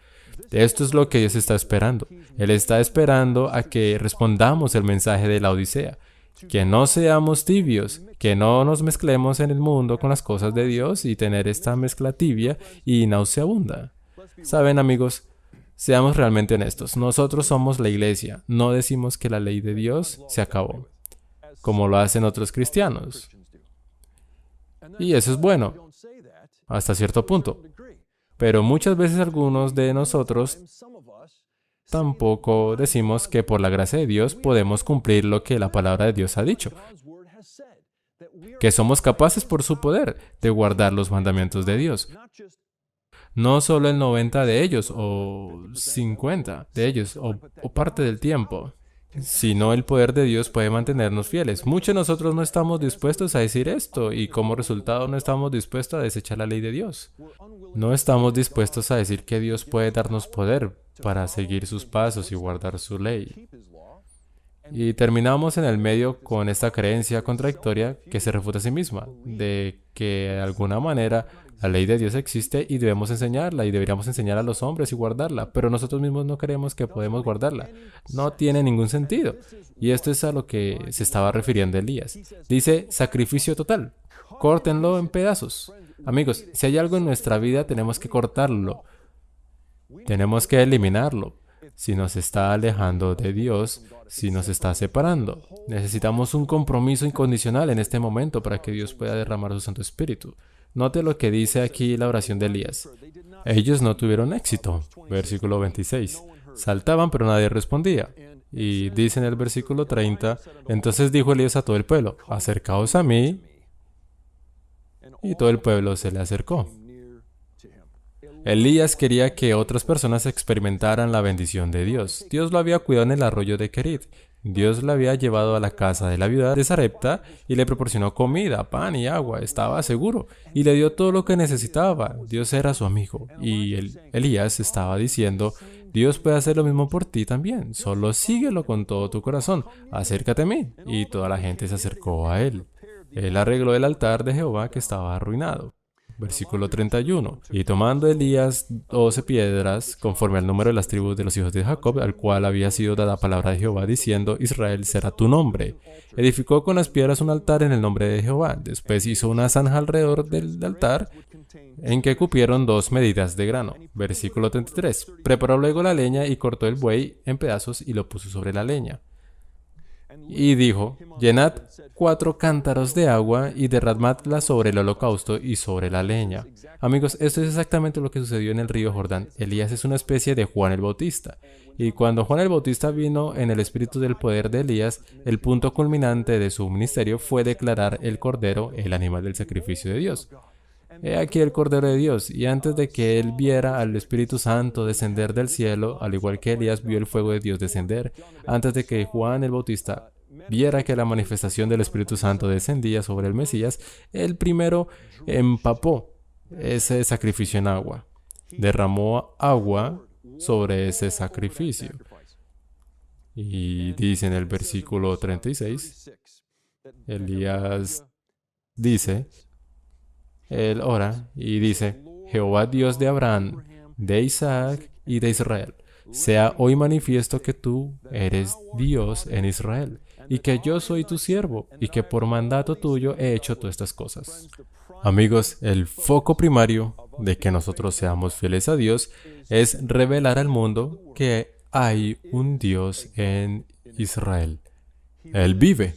Esto es lo que Dios está esperando. Él está esperando a que respondamos el mensaje de la Odisea. Que no seamos tibios, que no nos mezclemos en el mundo con las cosas de Dios y tener esta mezcla tibia y nauseabunda. Saben, amigos, seamos realmente honestos. Nosotros somos la iglesia. No decimos que la ley de Dios se acabó, como lo hacen otros cristianos. Y eso es bueno, hasta cierto punto. Pero muchas veces algunos de nosotros tampoco decimos que por la gracia de Dios podemos cumplir lo que la palabra de Dios ha dicho. Que somos capaces por su poder de guardar los mandamientos de Dios. No solo el 90 de ellos o 50 de ellos o parte del tiempo. Sino el poder de Dios puede mantenernos fieles. Muchos de nosotros no estamos dispuestos a decir esto y como resultado no estamos dispuestos a desechar la ley de Dios. No estamos dispuestos a decir que Dios puede darnos poder para seguir sus pasos y guardar su ley. Y terminamos en el medio con esta creencia contradictoria que se refuta a sí misma, de que de alguna manera la ley de Dios existe y debemos enseñarla y deberíamos enseñar a los hombres y guardarla, pero nosotros mismos no creemos que podemos guardarla. No tiene ningún sentido. Y esto es a lo que se estaba refiriendo Elías. Dice sacrificio total. Córtenlo en pedazos. Amigos, si hay algo en nuestra vida tenemos que cortarlo. Tenemos que eliminarlo. Si nos está alejando de Dios, si nos está separando. Necesitamos un compromiso incondicional en este momento para que Dios pueda derramar su Santo Espíritu. Note lo que dice aquí la oración de Elías. Ellos no tuvieron éxito. Versículo 26. Saltaban, pero nadie respondía. Y dice en el versículo 30, entonces dijo Elías a todo el pueblo, acercaos a mí. Y todo el pueblo se le acercó. Elías quería que otras personas experimentaran la bendición de Dios. Dios lo había cuidado en el arroyo de Kerit. Dios le había llevado a la casa de la viuda de Sarepta y le proporcionó comida, pan y agua. Estaba seguro y le dio todo lo que necesitaba. Dios era su amigo. Y Elías estaba diciendo, Dios puede hacer lo mismo por ti también. Solo síguelo con todo tu corazón. Acércate a mí. Y toda la gente se acercó a él. Él arregló el altar de Jehová que estaba arruinado. Versículo 31. Y tomando Elías 12 piedras, conforme al número de las tribus de los hijos de Jacob, al cual había sido dada palabra de Jehová, diciendo, Israel será tu nombre. Edificó con las piedras un altar en el nombre de Jehová. Después hizo una zanja alrededor del altar, en que cupieron 2 medidas de grano. Versículo 33. Preparó luego la leña y cortó el buey en pedazos y lo puso sobre la leña. Y dijo, llenad 4 cántaros de agua y derramadla sobre el holocausto y sobre la leña. Amigos, esto es exactamente lo que sucedió en el río Jordán. Elías es una especie de Juan el Bautista. Y cuando Juan el Bautista vino en el espíritu del poder de Elías, el punto culminante de su ministerio fue declarar el cordero el animal del sacrificio de Dios. He aquí el Cordero de Dios, y antes de que él viera al Espíritu Santo descender del cielo, al igual que Elías vio el fuego de Dios descender, antes de que Juan el Bautista viera que la manifestación del Espíritu Santo descendía sobre el Mesías, él primero empapó ese sacrificio en agua, derramó agua sobre ese sacrificio. Y dice en el versículo 36, Elías dice, él ora y dice, Jehová Dios de Abraham, de Isaac y de Israel, sea hoy manifiesto que tú eres Dios en Israel, y que yo soy tu siervo, y que por mandato tuyo he hecho todas estas cosas. Amigos, el foco primario de que nosotros seamos fieles a Dios es revelar al mundo que hay un Dios en Israel. Él vive,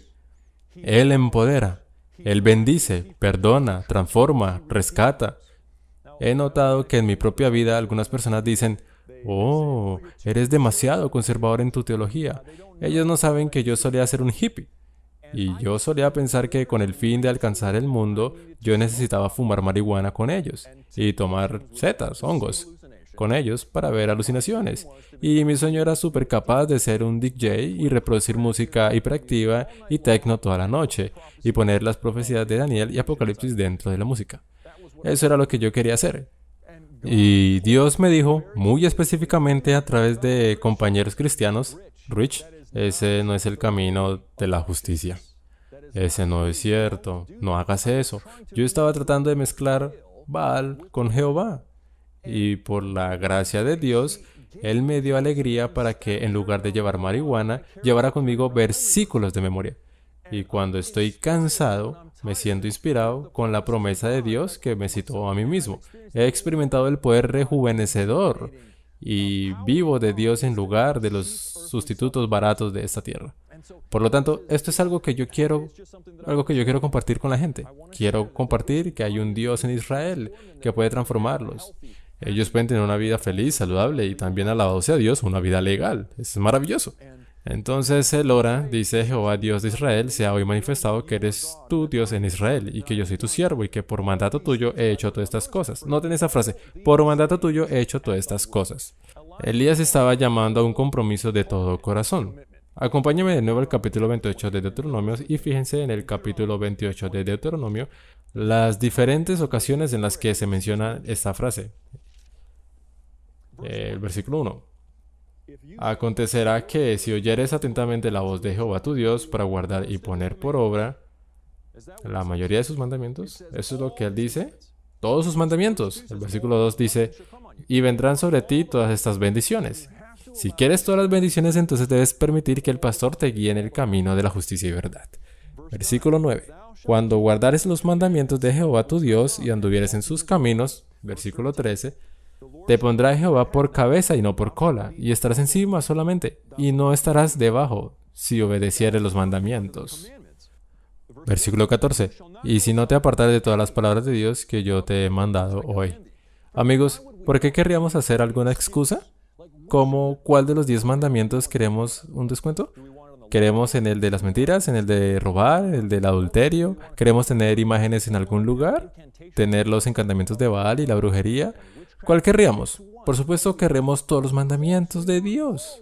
Él empodera, Él bendice, perdona, transforma, rescata. He notado que en mi propia vida algunas personas dicen, oh, eres demasiado conservador en tu teología. Ellos no saben que yo solía ser un hippie. Y yo solía pensar que con el fin de alcanzar el mundo, yo necesitaba fumar marihuana con ellos y tomar setas, hongos, con ellos para ver alucinaciones. Y mi sueño era súper capaz de ser un DJ y reproducir música hiperactiva y techno toda la noche y poner las profecías de Daniel y Apocalipsis dentro de la música. Eso era lo que yo quería hacer. Y Dios me dijo muy específicamente a través de compañeros cristianos, Rich, ese no es el camino de la justicia. Ese no es cierto. No hagas eso. Yo estaba tratando de mezclar Baal con Jehová. Y por la gracia de Dios, Él me dio alegría para que en lugar de llevar marihuana, llevara conmigo versículos de memoria. Y cuando estoy cansado, me siento inspirado con la promesa de Dios que me citó a mí mismo. He experimentado el poder rejuvenecedor y vivo de Dios en lugar de los sustitutos baratos de esta tierra. Por lo tanto, esto es algo que yo quiero compartir con la gente. Quiero compartir que hay un Dios en Israel que puede transformarlos. Ellos pueden tener una vida feliz, saludable y también, alabado sea Dios, una vida legal. Es maravilloso. Entonces él ora, dice, Jehová Dios de Israel, sea hoy manifestado que eres tú Dios en Israel y que yo soy tu siervo y que por mandato tuyo he hecho todas estas cosas. Noten esa frase, por mandato tuyo he hecho todas estas cosas. Elías estaba llamando a un compromiso de todo corazón. Acompáñenme de nuevo al capítulo 28 de Deuteronomio y fíjense en el capítulo 28 de Deuteronomio las diferentes ocasiones en las que se menciona esta frase. El versículo 1. Acontecerá que si oyeres atentamente la voz de Jehová tu Dios para guardar y poner por obra la mayoría de sus mandamientos, eso es lo que él dice, todos sus mandamientos. El versículo 2 dice, y vendrán sobre ti todas estas bendiciones. Si quieres todas las bendiciones, entonces debes permitir que el pastor te guíe en el camino de la justicia y verdad. Versículo 9. Cuando guardares los mandamientos de Jehová tu Dios y anduvieres en sus caminos, versículo 13, te pondrá Jehová por cabeza y no por cola, y estarás encima solamente, y no estarás debajo, si obedecieres los mandamientos. Versículo 14. Y si no te apartares de todas las palabras de Dios que yo te he mandado hoy. Amigos, ¿por qué querríamos hacer alguna excusa? ¿Cómo cuál de los 10 mandamientos queremos un descuento? ¿Queremos en el de las mentiras, en el de robar, en el del adulterio? ¿Queremos tener imágenes en algún lugar? ¿Tener los encantamientos de Baal y la brujería? ¿Cuál querríamos? Por supuesto, querremos todos los mandamientos de Dios.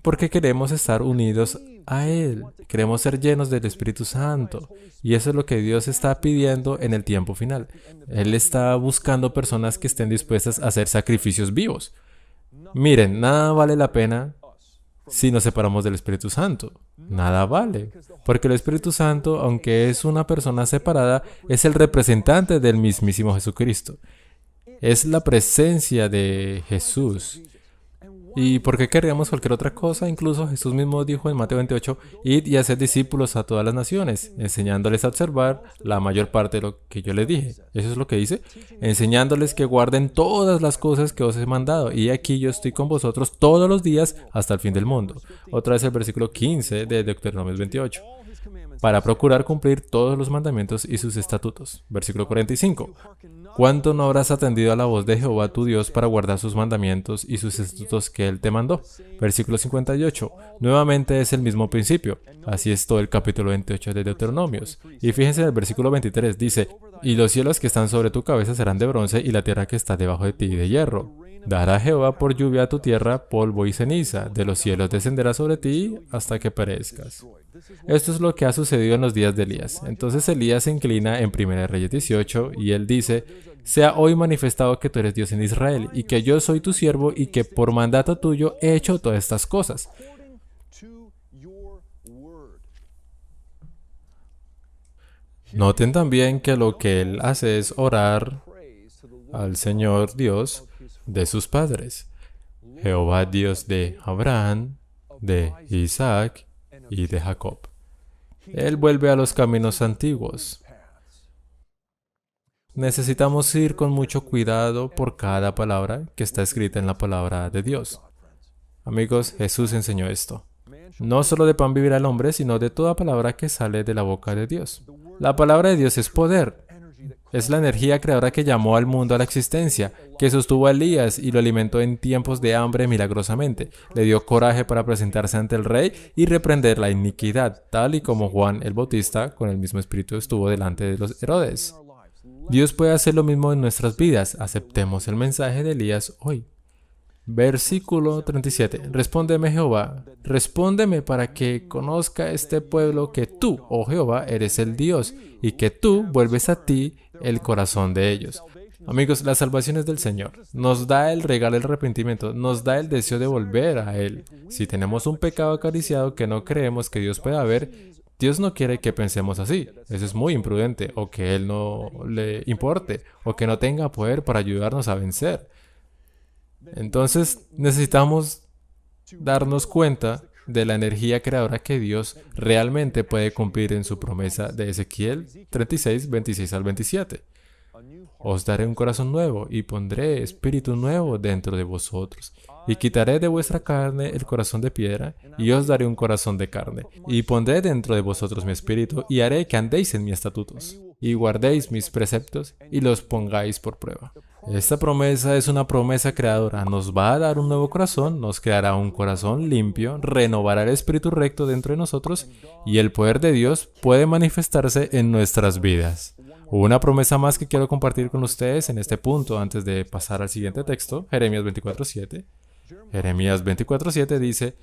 porque queremos estar unidos a Él, queremos ser llenos del Espíritu Santo. Y eso es lo que Dios está pidiendo en el tiempo final. Él está buscando personas que estén dispuestas a hacer sacrificios vivos. Miren, nada vale la pena si nos separamos del Espíritu Santo. Nada vale. Porque el Espíritu Santo, aunque es una persona separada, es el representante del mismísimo Jesucristo. Es la presencia de Jesús. ¿Y por qué querríamos cualquier otra cosa? Incluso Jesús mismo dijo en Mateo 28, id y haced discípulos a todas las naciones, enseñándoles a observar la mayor parte de lo que yo les dije. Eso es lo que dice, enseñándoles que guarden todas las cosas que os he mandado. Y aquí yo estoy con vosotros todos los días hasta el fin del mundo. Otra vez el versículo 15 de Deuteronomio 28. Para procurar cumplir todos los mandamientos y sus estatutos. Versículo 45. ¿Cuánto no habrás atendido a la voz de Jehová tu Dios para guardar sus mandamientos y sus estatutos que Él te mandó? Versículo 58. Nuevamente es el mismo principio. Así es todo el capítulo 28 de Deuteronomios. Y fíjense en el versículo 23. Dice, y los cielos que están sobre tu cabeza serán de bronce y la tierra que está debajo de ti de hierro. Dará Jehová por lluvia a tu tierra polvo y ceniza. De los cielos descenderá sobre ti hasta que perezcas. Esto es lo que ha sucedido en los días de Elías. Entonces Elías se inclina en 1 Reyes 18 y él dice, sea hoy manifestado que tú eres Dios en Israel y que yo soy tu siervo y que por mandato tuyo he hecho todas estas cosas. Noten también que lo que él hace es orar al Señor Dios de sus padres. Jehová Dios de Abraham, de Isaac y de Jacob. Él vuelve a los caminos antiguos. Necesitamos ir con mucho cuidado por cada palabra que está escrita en la palabra de Dios. Amigos, Jesús enseñó esto. No solo de pan vivirá el hombre, sino de toda palabra que sale de la boca de Dios. La palabra de Dios es poder. Es la energía creadora que llamó al mundo a la existencia, que sostuvo a Elías y lo alimentó en tiempos de hambre milagrosamente. Le dio coraje para presentarse ante el rey y reprender la iniquidad, tal y como Juan el Bautista, con el mismo espíritu, estuvo delante de los Herodes. Dios puede hacer lo mismo en nuestras vidas. Aceptemos el mensaje de Elías hoy. Versículo 37. Respóndeme, Jehová, respóndeme para que conozca este pueblo que tú, oh Jehová, eres el Dios, y que tú vuelves a ti el corazón de ellos. Amigos, la salvación es del Señor. Nos da el regalo del arrepentimiento, nos da el deseo de volver a Él. Si tenemos un pecado acariciado que no creemos que Dios pueda ver, Dios no quiere que pensemos así. Eso es muy imprudente, o que Él no le importe, o que no tenga poder para ayudarnos a vencer. Entonces necesitamos darnos cuenta de la energía creadora que Dios realmente puede cumplir en su promesa de Ezequiel 36, 26 al 27. Os daré un corazón nuevo y pondré espíritu nuevo dentro de vosotros. Y quitaré de vuestra carne el corazón de piedra y os daré un corazón de carne. Y pondré dentro de vosotros mi espíritu y haré que andéis en mis estatutos. Y guardéis mis preceptos y los pongáis por prueba. Esta promesa es una promesa creadora. Nos va a dar un nuevo corazón, nos creará un corazón limpio, renovará el espíritu recto dentro de nosotros y el poder de Dios puede manifestarse en nuestras vidas. Una promesa más que quiero compartir con ustedes en este punto antes de pasar al siguiente texto, Jeremías 24:7. Jeremías 24:7 dice,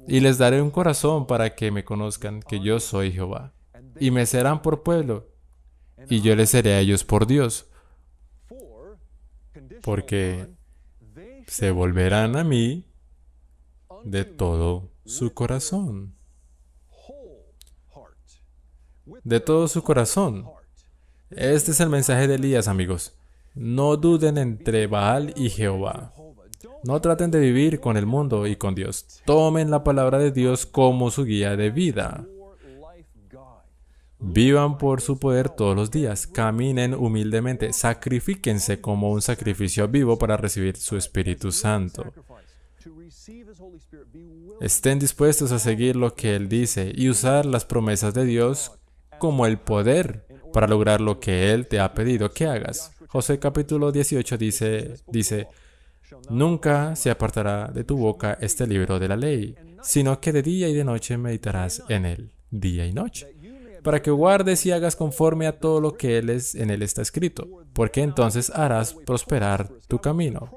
y les daré un corazón para que me conozcan que yo soy Jehová, y me serán por pueblo, y yo les seré a ellos por Dios, porque se volverán a mí de todo su corazón. De todo su corazón. Este es el mensaje de Elías, amigos. No duden entre Baal y Jehová. No traten de vivir con el mundo y con Dios. Tomen la palabra de Dios como su guía de vida. Vivan por su poder todos los días. Caminen humildemente. Sacrifíquense como un sacrificio vivo para recibir su Espíritu Santo. Estén dispuestos a seguir lo que Él dice y usar las promesas de Dios como el poder para lograr lo que Él te ha pedido que hagas. Josué capítulo 18 dice, nunca se apartará de tu boca este libro de la ley, sino que de día y de noche meditarás en él, día y noche, para que guardes y hagas conforme a todo lo que en él está escrito, porque entonces harás prosperar tu camino.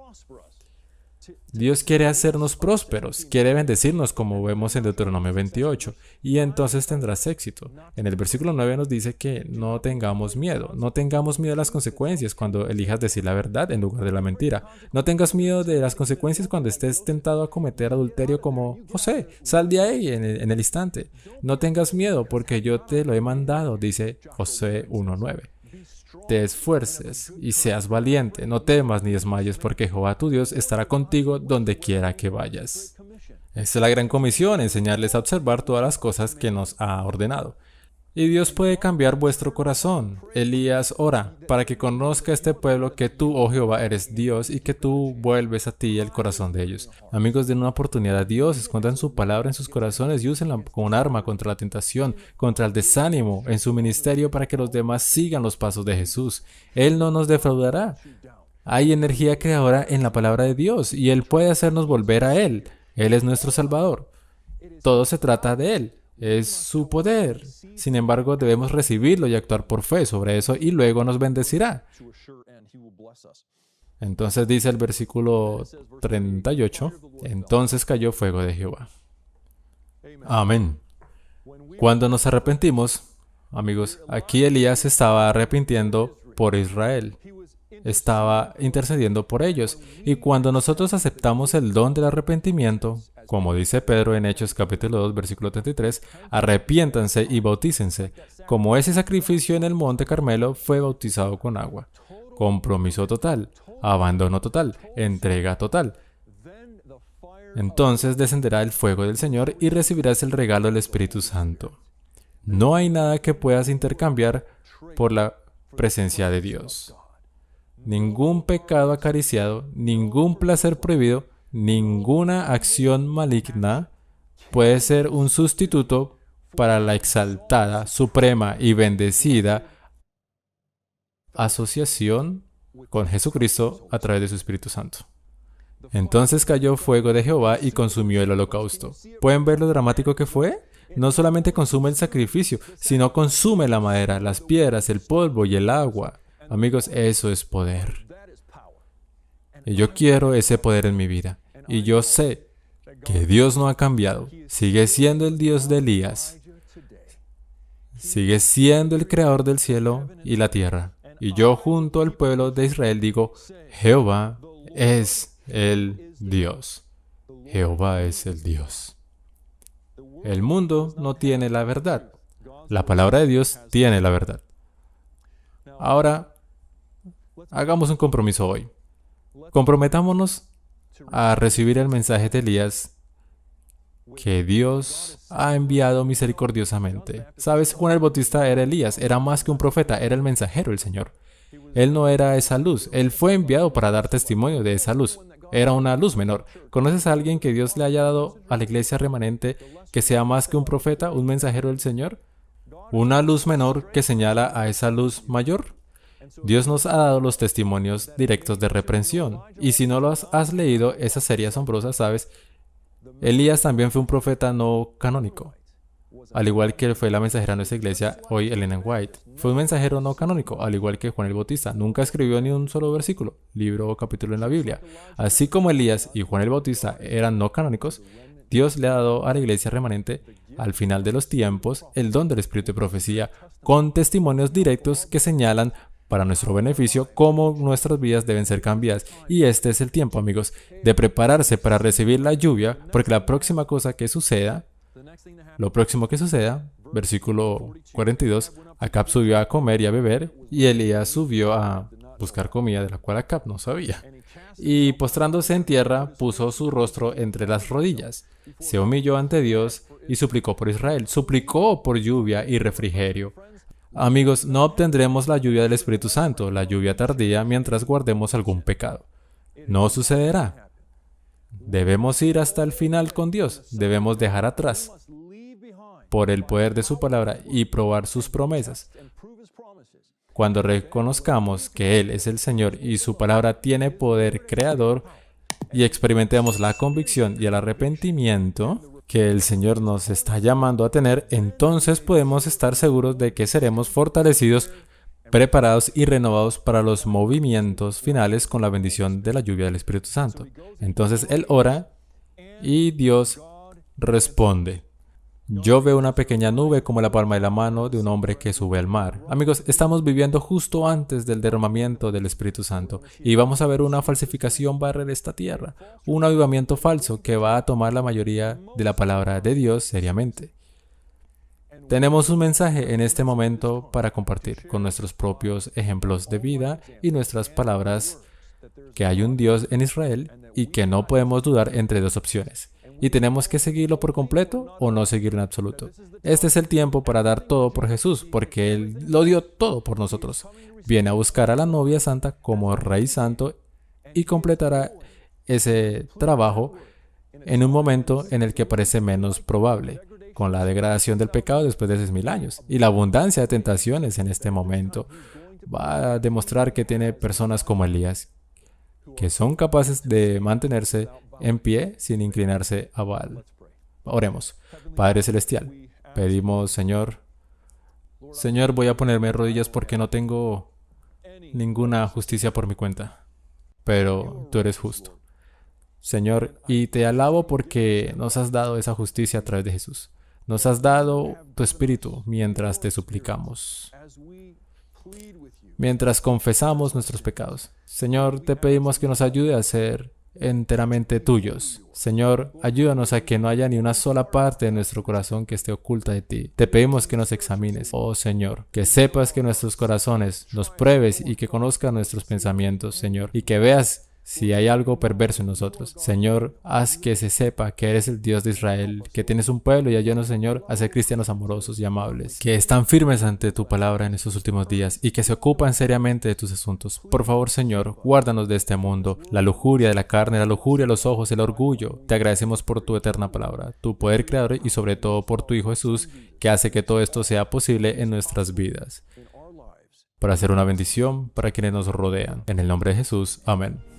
Dios quiere hacernos prósperos, quiere bendecirnos como vemos en Deuteronomio 28, y entonces tendrás éxito. En el versículo 9 nos dice que no tengamos miedo a las consecuencias cuando elijas decir la verdad en lugar de la mentira. No tengas miedo de las consecuencias cuando estés tentado a cometer adulterio como José, sal de ahí en el instante. No tengas miedo porque yo te lo he mandado, dice Josué 1:9. Te esfuerces y seas valiente, no temas ni desmayes, porque Jehová tu Dios estará contigo donde quiera que vayas. Esta es la gran comisión, enseñarles a observar todas las cosas que nos ha ordenado. Y Dios puede cambiar vuestro corazón. Elías ora para que conozca este pueblo que tú, oh Jehová, eres Dios y que tú vuelves a ti el corazón de ellos. Amigos, den una oportunidad a Dios, escondan su palabra en sus corazones y úsenla como un arma contra la tentación, contra el desánimo en su ministerio para que los demás sigan los pasos de Jesús. Él no nos defraudará. Hay energía creadora en la palabra de Dios y Él puede hacernos volver a Él. Él es nuestro Salvador. Todo se trata de Él. Es su poder. Sin embargo, debemos recibirlo y actuar por fe sobre eso y luego nos bendecirá. Entonces dice el versículo 38, entonces cayó fuego de Jehová. Amén. Cuando nos arrepentimos, amigos, aquí Elías estaba arrepintiendo por Israel. Estaba intercediendo por ellos. Y cuando nosotros aceptamos el don del arrepentimiento, como dice Pedro en Hechos capítulo 2, versículo 33, arrepiéntanse y bautícense, como ese sacrificio en el monte Carmelo fue bautizado con agua. Compromiso total, abandono total, entrega total. Entonces descenderá el fuego del Señor y recibirás el regalo del Espíritu Santo. No hay nada que puedas intercambiar por la presencia de Dios. Ningún pecado acariciado, ningún placer prohibido, ninguna acción maligna puede ser un sustituto para la exaltada, suprema y bendecida asociación con Jesucristo a través de su Espíritu Santo. Entonces cayó fuego de Jehová y consumió el holocausto. ¿Pueden ver lo dramático que fue? No solamente consume el sacrificio, sino consume la madera, las piedras, el polvo y el agua. Amigos, eso es poder. Y yo quiero ese poder en mi vida. Y yo sé que Dios no ha cambiado. Sigue siendo el Dios de Elías. Sigue siendo el creador del cielo y la tierra. Y yo junto al pueblo de Israel digo, Jehová es el Dios. Jehová es el Dios. El mundo no tiene la verdad. La palabra de Dios tiene la verdad. Ahora, hagamos un compromiso hoy. Comprometámonos a recibir el mensaje de Elías que Dios ha enviado misericordiosamente. ¿Sabes? Juan el Bautista era Elías, era más que un profeta, era el mensajero del Señor. Él no era esa luz, él fue enviado para dar testimonio de esa luz. Era una luz menor. ¿Conoces a alguien que Dios le haya dado a la iglesia remanente que sea más que un profeta, un mensajero del Señor? ¿Una luz menor que señala a esa luz mayor? Dios nos ha dado los testimonios directos de reprensión. Y si no los has leído, esa serie asombrosa, ¿sabes? Elías también fue un profeta no canónico. Al igual que fue la mensajera de nuestra iglesia, hoy Ellen White. Fue un mensajero no canónico, al igual que Juan el Bautista. Nunca escribió ni un solo versículo, libro o capítulo en la Biblia. Así como Elías y Juan el Bautista eran no canónicos, Dios le ha dado a la iglesia remanente, al final de los tiempos, el don del Espíritu de profecía, con testimonios directos que señalan para nuestro beneficio cómo nuestras vidas deben ser cambiadas. Y este es el tiempo, amigos, de prepararse para recibir la lluvia, porque lo próximo que suceda, versículo 42, Acab subió a comer y a beber, y Elías subió a buscar comida de la cual Acab no sabía. Y postrándose en tierra, puso su rostro entre las rodillas, se humilló ante Dios y suplicó por Israel, suplicó por lluvia y refrigerio. Amigos, no obtendremos la lluvia del Espíritu Santo, la lluvia tardía, mientras guardemos algún pecado. No sucederá. Debemos ir hasta el final con Dios. Debemos dejar atrás, por el poder de su palabra y probar sus promesas. Cuando reconozcamos que Él es el Señor y su palabra tiene poder creador y experimentemos la convicción y el arrepentimiento que el Señor nos está llamando a tener, entonces podemos estar seguros de que seremos fortalecidos preparados y renovados para los movimientos finales con la bendición de la lluvia del Espíritu Santo. Entonces él ora y Dios responde. Yo veo una pequeña nube como la palma de la mano de un hombre que sube al mar. Amigos, estamos viviendo justo antes del derramamiento del Espíritu Santo y vamos a ver una falsificación barrer esta tierra, un avivamiento falso que va a tomar la mayoría de la palabra de Dios seriamente. Tenemos un mensaje en este momento para compartir con nuestros propios ejemplos de vida y nuestras palabras que hay un Dios en Israel y que no podemos dudar entre dos opciones. Y tenemos que seguirlo por completo o no seguirlo en absoluto. Este es el tiempo para dar todo por Jesús, porque Él lo dio todo por nosotros. Viene a buscar a la novia santa como Rey Santo y completará ese trabajo en un momento en el que parece menos probable, con la degradación del pecado después de 6.000 años. Y la abundancia de tentaciones en este momento va a demostrar que tiene personas como Elías, que son capaces de mantenerse en pie sin inclinarse a Baal. Oremos. Padre Celestial, pedimos, Señor, voy a ponerme de rodillas porque no tengo ninguna justicia por mi cuenta, pero tú eres justo. Señor, y te alabo porque nos has dado esa justicia a través de Jesús. Nos has dado tu Espíritu mientras te suplicamos, mientras confesamos nuestros pecados. Señor, te pedimos que nos ayude a ser enteramente tuyos. Señor, ayúdanos a que no haya ni una sola parte de nuestro corazón que esté oculta de ti. Te pedimos que nos examines, oh Señor, que sepas que nuestros corazones los pruebes y que conozcas nuestros pensamientos, Señor, y que veas si hay algo perverso en nosotros. Señor, haz que se sepa que eres el Dios de Israel, que tienes un pueblo y ayúdanos, Señor, a ser cristianos amorosos y amables, que están firmes ante tu palabra en estos últimos días y que se ocupan seriamente de tus asuntos. Por favor, Señor, guárdanos de este mundo, la lujuria de la carne, la lujuria de los ojos, el orgullo. Te agradecemos por tu eterna palabra, tu poder creador y sobre todo por tu Hijo Jesús, que hace que todo esto sea posible en nuestras vidas, para hacer una bendición para quienes nos rodean. En el nombre de Jesús. Amén.